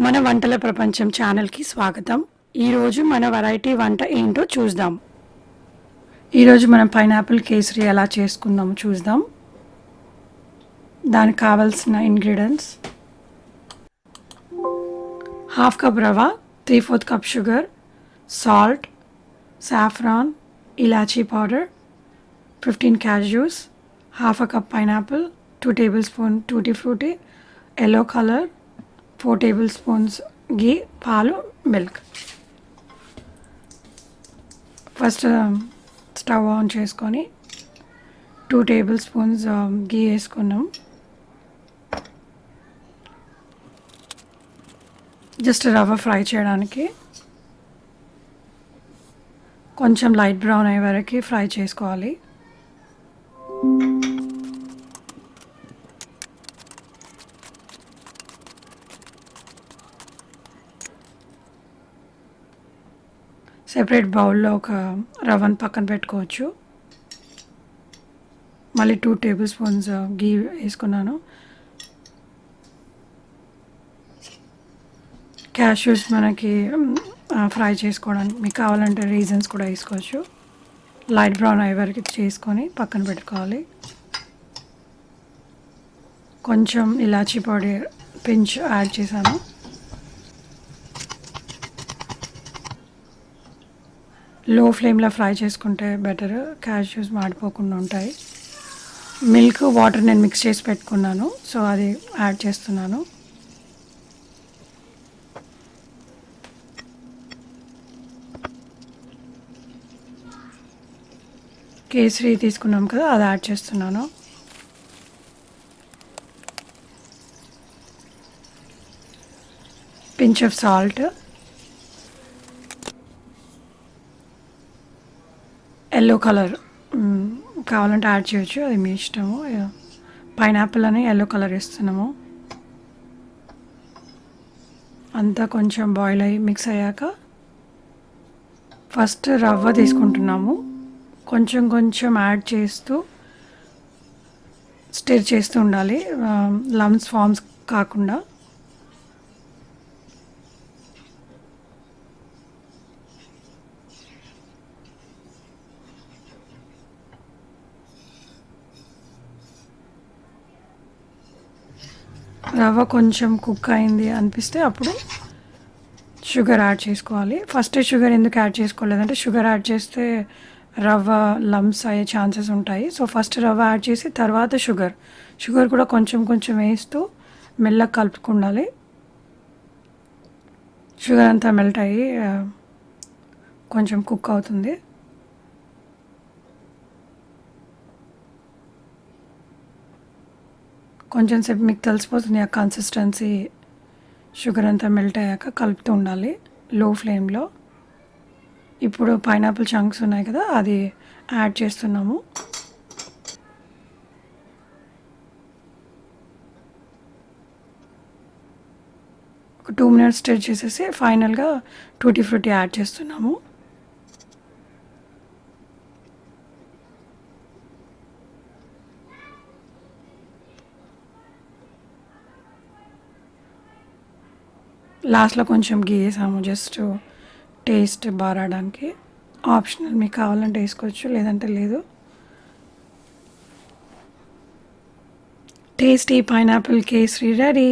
మన వంటల ప్రపంచం ఛానల్కి స్వాగతం. ఈరోజు మన వెరైటీ వంట ఏంటో చూద్దాం. ఈరోజు మనం పైనాపిల్ కేసరి ఎలా చేసుకుందామో చూద్దాం. దానికి కావాల్సిన ingredients: half cup rava, 3/4 cup sugar, salt, saffron, elaichi powder, 15 cashews, half a cup pineapple, 2 tablespoons tutti frutti, yellow color, 4 tablespoons ghee, పాలు, మిల్క్. ఫస్ట్ స్టవ్ ఆన్ చేసుకొని 2 tablespoons ఘీ వేసుకున్నాం. జస్ట్ రవ్వ ఫ్రై చేయడానికి కొంచెం లైట్ బ్రౌన్ అయ్యే వరకు fry చేసుకోవాలి. Separate బౌల్లో ఒక రవ్వను పక్కన పెట్టుకోవచ్చు. మళ్ళీ 2 tablespoons ఘీ వేసుకున్నాను. క్యాష్యూస్ మనకి ఫ్రై చేసుకోవడానికి మీకు కావాలంటే రీజన్స్ కూడా వేసుకోవచ్చు. లైట్ బ్రౌన్ అయ్యే వరకు చేసుకొని పక్కన పెట్టుకోవాలి. కొంచెం ఇలాచీ పౌడర్ పించ్ యాడ్ చేశాను. లో ఫ్లేమ్లో ఫ్రై చేసుకుంటే బెటర్, క్యాష్యూస్ మాడిపోకుండా ఉంటాయి. మిల్క్, వాటర్ నేను మిక్స్ చేసి పెట్టుకున్నాను, సో అది యాడ్ చేస్తున్నాను. కేసరి తీసుకున్నాం కదా, అది యాడ్ చేస్తున్నాను. Pinch of salt, yellow colour కావాలంటే యాడ్ చేయొచ్చు, అది మీ ఇష్టము. పైనాపిల్ అని ఎల్లో కలర్ ఇస్తున్నాము. అంతా కొంచెం బాయిల్ అయ్యి మిక్స్ అయ్యాక ఫస్ట్ రవ్వ తీసుకుంటున్నాము. కొంచెం కొంచెం యాడ్ చేస్తూ స్టిర్ చేస్తూ ఉండాలి, లమ్స్ ఫామ్స్ కాకుండా. రవ్వ కొంచెం కుక్ అయింది అనిపిస్తే అప్పుడు షుగర్ యాడ్ చేసుకోవాలి. ఫస్ట్ షుగర్ ఎందుకు యాడ్ చేసుకోలేదంటే షుగర్ యాడ్ చేస్తే రవ్వ లమ్స్ అయ్యే ఛాన్సెస్ ఉంటాయి. సో ఫస్ట్ రవ్వ యాడ్ చేసి తర్వాత షుగర్ కూడా కొంచెం కొంచెం వేస్తూ మెల్లగా కలుపుకుండాలి. షుగర్ అంతా మెల్ట్ అయ్యి కొంచెం కుక్ అవుతుంది. కొంచెం సేపు మీకు తెలిసిపోతుంది ఆ కన్సిస్టెన్సీ. షుగర్ అంతా మెల్ట్ అయ్యాక కలుపుతూ ఉండాలి లో ఫ్లేమ్లో. ఇప్పుడు పైనాపిల్ చంక్స్ ఉన్నాయి కదా, అది యాడ్ చేస్తున్నాము. ఒక 2 minutes స్టిర్ చేసేసి ఫైనల్గా టూటీ ఫ్రూటీ యాడ్ చేస్తున్నాము. లాస్ట్లో కొంచెం ఘీ వేసాము, జస్ట్ టేస్ట్ బాగా రావడానికి. ఆప్షనల్, మీకు కావాలంటే వేసుకోవచ్చు, లేదంటే లేదు. Tasty pineapple kesari ready.